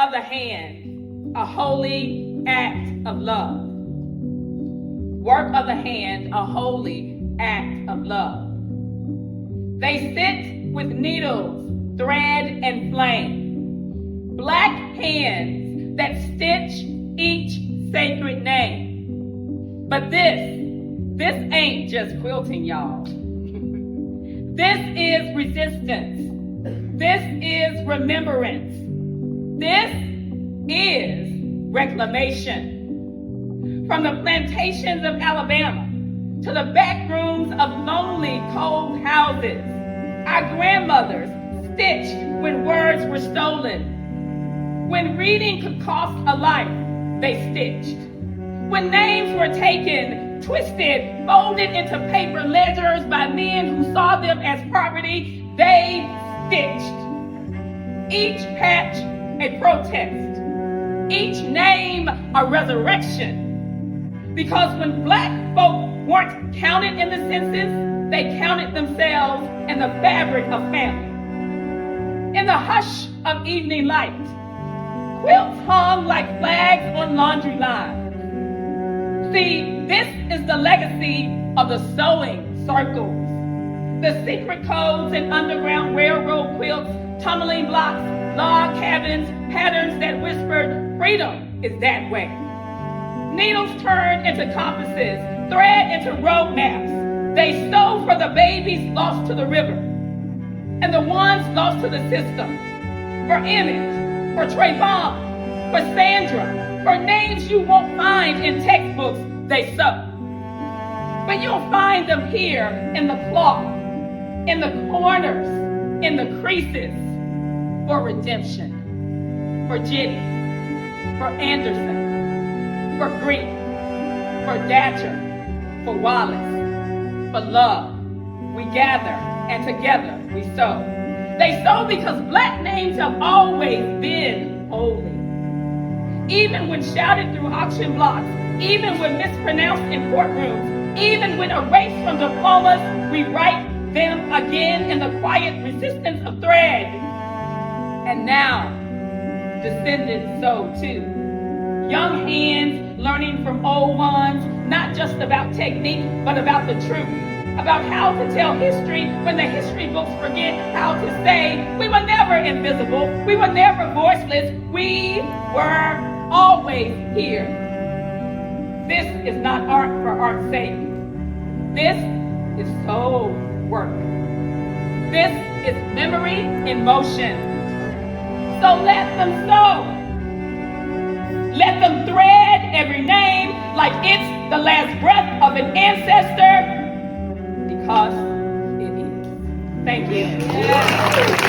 of the hand, a holy act of love. Work of the hand, a holy act of love. They sit with needles, thread, and flame, black hands that stitch each sacred name. But this ain't just quilting, y'all. This is resistance. This is remembrance. This is reclamation. From the plantations of Alabama to the back rooms of lonely, cold houses, our grandmothers stitched when words were stolen. When reading could cost a life, they stitched. When names were taken, twisted, folded into paper ledgers by men who saw them as property, they stitched. Each patch a protest, each name a resurrection. Because when black folk weren't counted in the census, they counted themselves and the fabric of family. In the hush of evening light, quilts hung like flags on laundry lines. See, this is the legacy of the sewing circles, the secret codes and underground railroad quilts, tumbling blocks, log cabins, patterns that whispered, freedom is that way. Needles turned into compasses, thread into road maps. They sew for the babies lost to the river and the ones lost to the system. For Emmett, for Trayvon, for Sandra, for names you won't find in textbooks, they sew. But you'll find them here in the cloth, in the corners, in the creases, for redemption, for Jenny, for Anderson, for Greek, for Datcher, for Wallace, for love. We gather and together we sow. They sow because black names have always been holy. Even when shouted through auction blocks, even when mispronounced in courtrooms, even when erased from diplomas, we write them again in the quiet resistance of thread. And now, descendants sow too. Young hands learning from old ones, not just about technique, but about the truth, about how to tell history when the history books forget how to say, we were never invisible, we were never voiceless, we were always here. This is not art for art's sake. This is soul work. This is memory in motion. So let them sow. Let them thread every name like it's the last breath of an ancestor, because it is. Thank you.